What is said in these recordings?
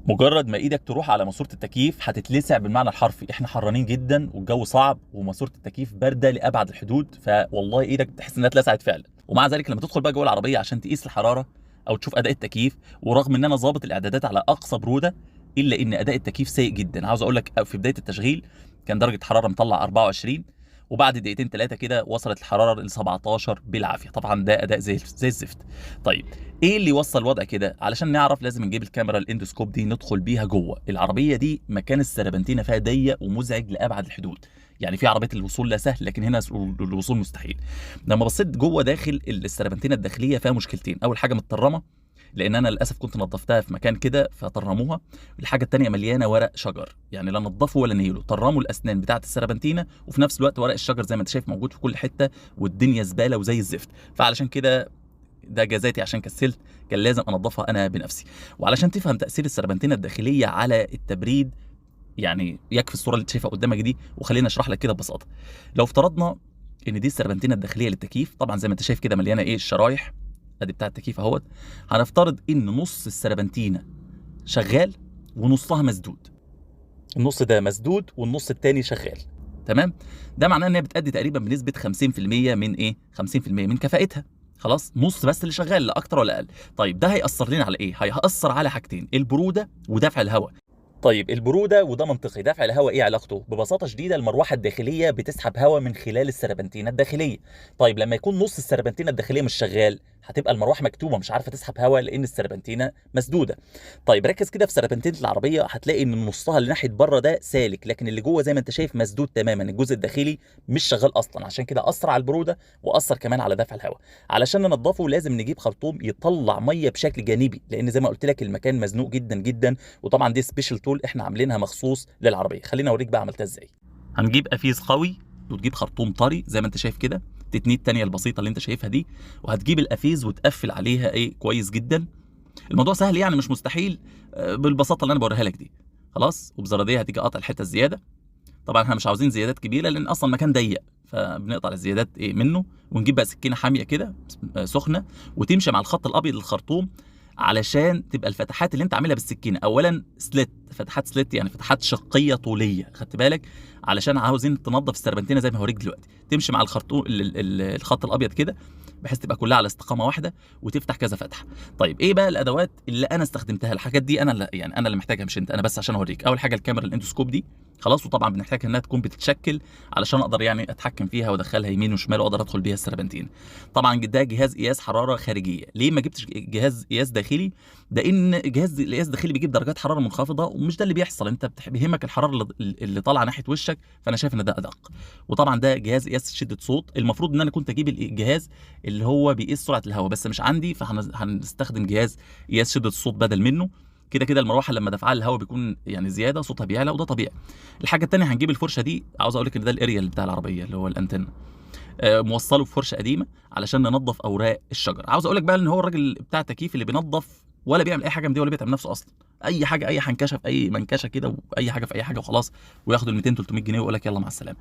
مجرد ما ايدك تروح على ماسوره التكييف هتتلسع بالمعنى الحرفي. احنا حرانين جدا والجو صعب وماسوره التكييف بارده لابعد الحدود، فوالله ايدك تحس انها اتلسعت فعلا. ومع ذلك لما تدخل بقى جوه العربيه عشان تقيس الحراره او تشوف اداء التكييف، ورغم ان انا ظابط الاعدادات على اقصى بروده، الا ان اداء التكييف سيء جدا. عاوز اقول لك في بدايه التشغيل كان درجه حراره مطلع 24، وبعد دقيقتين ثلاثه كده وصلت الحراره ل 17 بالعافيه. طبعا ده اداء زي الزفت. طيب ايه اللي يوصل الوضع كده؟ علشان نعرف لازم نجيب الكاميرا الاندوسكوب دي ندخل بيها جوه العربيه دي. مكان السربنتينه فيها ضيق ومزعج لابعد الحدود، يعني في عربيه الوصول لا سهل، لكن هنا الوصول مستحيل. لما بصيت جوه داخل السربنتينه الداخليه فيها مشكلتين. اول حاجه متطرمه، لان انا للاسف كنت نظفتها في مكان كده فطرموها. الحاجه الثانيه مليانه ورق شجر، يعني لا نظفوا ولا نيلوا، طرموا الاسنان بتاعه السربنتينه، وفي نفس الوقت ورق الشجر زي ما انت شايف موجود في كل حته، والدنيا زباله وزي الزفت. فعلشان كده ده جزاتي عشان كسلت، كان لازم انضفها انا بنفسي. وعلشان تفهم تاثير السربنتينه الداخليه على التبريد، يعني يكفي الصوره اللي شايفها قدامك دي، وخلينا اشرح لك كده ببساطه. لو افترضنا ان دي السربنتينه الداخليه للتكييف، طبعا زي ما انت شايف كده مليانه ايه الشرايح، ادي بتاع التكييف اهوت. هنفترض ان نص السربنتينه شغال ونصها مسدود، النص ده مسدود والنص التاني شغال، تمام. ده معناه ان هي بتأدي تقريبا بنسبه 50% من ايه، 50% من كفاءتها. خلاص نص بس اللي شغال، لا اكتر ولا اقل. طيب ده هيأثر لنا على ايه؟ هيأثر على حاجتين، البروده ودفع الهواء. طيب البروده وده منطقي، دفع الهواء ايه علاقته؟ ببساطه شديده المروحه الداخليه بتسحب هواء من خلال السربنتينه الداخليه. طيب لما يكون نص السربنتينه الداخليه مش شغال، هتبقى المروحه مكتومه مش عارفه تسحب هواء لان السربنتينه مسدوده. طيب ركز كده في سربنتينه العربيه، هتلاقي ان نصها اللي ناحيه بره ده سالك، لكن اللي جوه زي ما انت شايف مسدود تماما، الجزء الداخلي مش شغال اصلا. عشان كده اثر على البروده واثر كمان على دفع الهواء. علشان ننضفه لازم نجيب خرطوم يطلع ميه بشكل جانبي، لان زي ما قلت لك المكان مزنوق جدا جدا. وطبعا دي سبيشال تول احنا عاملينها مخصوص للعربيه. خليني اوريك بقى عملتها ازاي. هنجيب افيز قوي وتجيب خرطوم طري زي ما انت شايف كده، تتنيه التانيه البسيطه اللي انت شايفها دي، وهتجيب الافيز وتقفل عليها ايه كويس جدا. الموضوع سهل يعني مش مستحيل، بالبساطه اللي انا بوريها لك دي. خلاص وبزراديه هتيجي قاطع الحته الزياده. طبعا احنا مش عاوزين زيادات كبيره لان اصلا المكان ضيق، فبنقطع الزيادات ايه منه. ونجيب بقى سكينه حاميه كده سخنه، وتمشي مع الخط الابيض للخرطوم علشان تبقى الفتحات اللي انت عاملها بالسكينه اولا سليت، فتحات سليت يعني فتحات شقيه طوليه، خدت بالك؟ علشان عاوزين تنظف السربنتينه زي ما هوريك دلوقتي. تمشي مع الخرطوم الخط الابيض كده بحيث تبقى كلها على استقامه واحده، وتفتح كذا فتحه. طيب ايه بقى الادوات اللي انا استخدمتها؟ الحاجات دي انا اللي يعني انا اللي محتاجها مش انت، انا بس عشان اوريك. اول حاجه الكاميرا الاندوسكوب دي، خلاص، وطبعا بنحتاج انها تكون بتتشكل علشان اقدر يعني اتحكم فيها وادخلها يمين وشمال واقدر ادخل بيها السربنتين. طبعا ده جهاز قياس حراره خارجيه. ليه ما جبتش جهاز قياس داخلي؟ ده ان جهاز القياس الداخلي بيجيب درجات حراره منخفضه، ومش ده اللي بيحصل. انت بيهمك الحراره اللي طالعه ناحيه وشك، فانا شايف ان ده ادق. وطبعا ده جهاز قياس شده صوت. المفروض ان انا كنت اجيب الجهاز اللي هو بيقيس سرعه الهواء، بس مش عندي، فهنستخدم جهاز قياس شده الصوت بدل منه. كده كده المروحه لما دفعها الهواء بيكون يعني زياده صوتها بيعلى، وده طبيعي. الحاجه الثانيه هنجيب الفرشه دي. عاوز اقول لك ان ده الاريال بتاع العربيه اللي هو الانتنه، موصله بفرشه قديمه علشان ننظف اوراق الشجر. عاوز اقول لك بقى ان هو الراجل بتاع التكييف اللي بينظف ولا بيعمل اي حاجه من دي ولا بيتعب نفسه اصلا. اي حاجه، اي حنكشه في اي منكشه كده، واي حاجه في اي حاجه وخلاص، وياخد ال 200 300 جنيه ويقول لك يلا مع السلامه.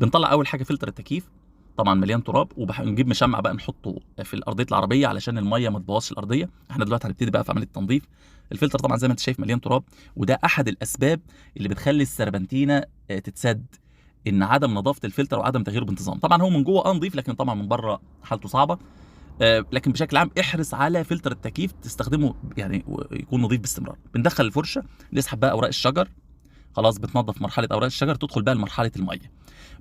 بنطلع اول حاجه فلتر التكييف، طبعا مليان تراب، ونجيب مشمع بقى نحطه في ارضيه العربيه علشان الميه ما تبوظش الارضيه. احنا دلوقتي هنبتدي بقى في عمليه تنظيف. الفلتر طبعا زي ما انت شايف مليان تراب، وده احد الاسباب اللي بتخلي السربنتينه تتسد، ان عدم نظافه الفلتر وعدم تغييره بانتظام. طبعا هو من جوه نظيف، لكن طبعا من بره حالته صعبه. لكن بشكل عام احرص على فلتر التكييف تستخدمه يعني يكون نظيف باستمرار. بندخل الفرشه نسحب بقى اوراق الشجر، خلاص بتنظف مرحله اوراق الشجر، تدخل بقى لمرحله الميه.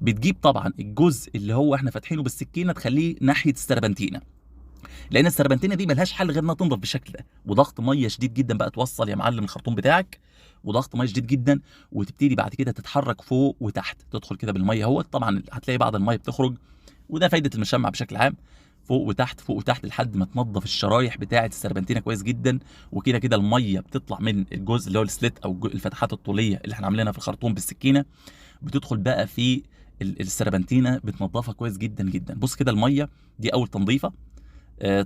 بتجيب طبعا الجزء اللي هو احنا فاتحينه بالسكينه تخليه ناحيه السربنتينه، لان السربنتينه دي ملهاش حل غير انها تنضف بالشكل ده. وضغط ميه شديد جدا بقى توصل يا معلم الخرطوم بتاعك، وضغط ميه شديد جدا، وتبتدي بعد كده تتحرك فوق وتحت، تدخل كده بالميه اهوت. طبعا هتلاقي بعض الميه بتخرج، وده فايده المشمع بشكل عام، فوق وتحت فوق وتحت لحد ما تنظف الشرايح بتاعه السربنتينه كويس جدا. وكده كده الميه بتطلع من الجزء اللي هو السليت او الفتحات الطوليه اللي احنا عاملينها في الخرطوم بالسكينه، بتدخل بقى في السربنتينه، بتنظفها كويس جدا جدا. بص كده الميه دي اول تنظيفه.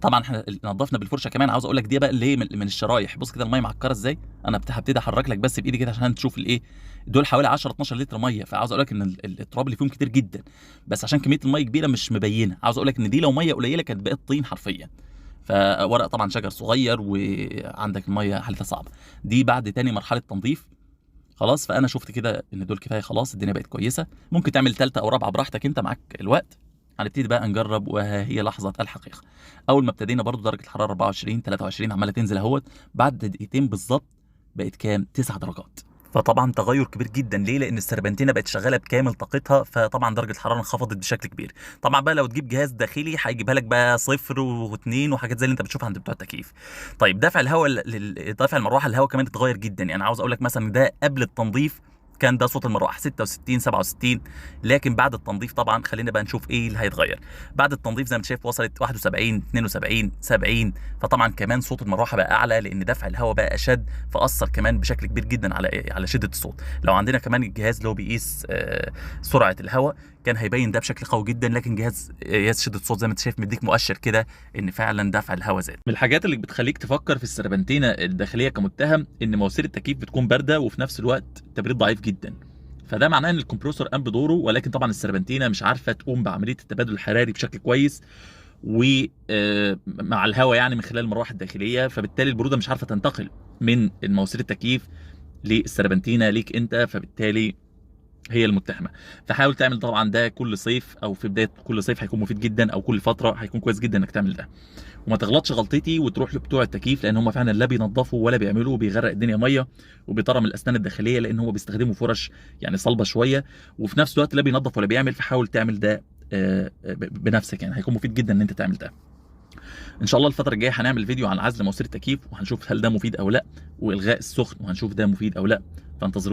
طبعا احنا نظفنا بالفرشه كمان. عاوز اقول لك دي بقى اللي هي من الشرايح. بص كده الميه معكره ازاي. انا هبتدي احرك لك بس بايدي كده عشان تشوف الايه. دول حوالي 10 12 لتر ميه، فعاوز اقول لك ان التراب اللي فيهم كتير جدا، بس عشان كميه الميه كبيره مش مبينه. عاوز اقول لك ان دي لو ميه قليله كانت بقت طين حرفيا. فورق طبعا شجر صغير وعندك الميه حالتها صعبه. دي بعد تاني مرحله تنظيف. خلاص، فانا شفت كده ان دول كفايه، خلاص الدنيا بقت كويسه. ممكن تعمل ثالثه او رابعه براحتك، انت معاك الوقت. هنبتدي بقى نجرب، وها هي لحظه الحقيقه. اول ما ابتدينا برضو درجه الحراره 24 23 عماله تنزل اهوت. بعد دقيقتين بالظبط بقت كام؟ 9 درجات. فطبعا تغير كبير جدا. ليه؟ لان السربنتينه بقت شغاله بكامل طاقتها، فطبعا درجه الحراره انخفضت بشكل كبير. طبعا بقى لو تجيب جهاز داخلي هيجيبها لك بقى 0 و2 وحاجات زي اللي انت بتشوفها عند بتوع التكييف. طيب دفع الهواء دفع المروحه الهواء كمان اتغير جدا. يعني عاوز اقول لك مثلا ده قبل التنظيف كان ده صوت المروحه 66 67، لكن بعد التنظيف طبعا خلينا بقى نشوف ايه اللي هيتغير. بعد التنظيف زي ما انت شايف وصلت 71 72 70. فطبعا كمان صوت المروحه بقى اعلى لان دفع الهواء بقى اشد، فاثر كمان بشكل كبير جدا على شده الصوت. لو عندنا كمان الجهاز اللي هو بيقيس سرعه الهواء كان هيبين ده بشكل قوي جدا، لكن جهاز قياس شده الصوت زي ما انت شايف مديك مؤشر كده ان فعلا دفع الهواء زاد. من الحاجات اللي بتخليك تفكر في السربنتينه الداخليه كمتهم ان مواسير التكييف بتكون بارده وفي نفس الوقت التبريد ضعيف جدا. فده معناه ان الكمبرسور قام بدوره، ولكن طبعا السربنتينه مش عارفه تقوم بعمليه التبادل الحراري بشكل كويس ومع الهواء يعني من خلال المروحه الداخليه، فبالتالي البروده مش عارفه تنتقل من المواسير التكييف للسربنتينه ليك انت، فبالتالي هي المتهمه. فحاول تعمل طبعا ده كل صيف، او في بدايه كل صيف هيكون مفيد جدا، او كل فتره هيكون كويس جدا انك تعمل ده. وما تغلطش غلطتي وتروح لبتوع التكييف، لان هم فعلا لا بينظفوا ولا بيعملوا، وبيغرق الدنيا ميه وبيطرم الاسنان الداخليه، لان هم بيستخدموا فرش يعني صلبه شويه، وفي نفس الوقت لا بينظف ولا بيعمل. فحاول تعمل ده بنفسك، يعني هيكون مفيد جدا ان انت تعمل ده. ان شاء الله الفتره الجايه هنعمل فيديو عن عزل مواسير التكييف، وهنشوف هل ده مفيد او لا، والغاء السخن وهنشوف ده مفيد او لا. فانتظرونا.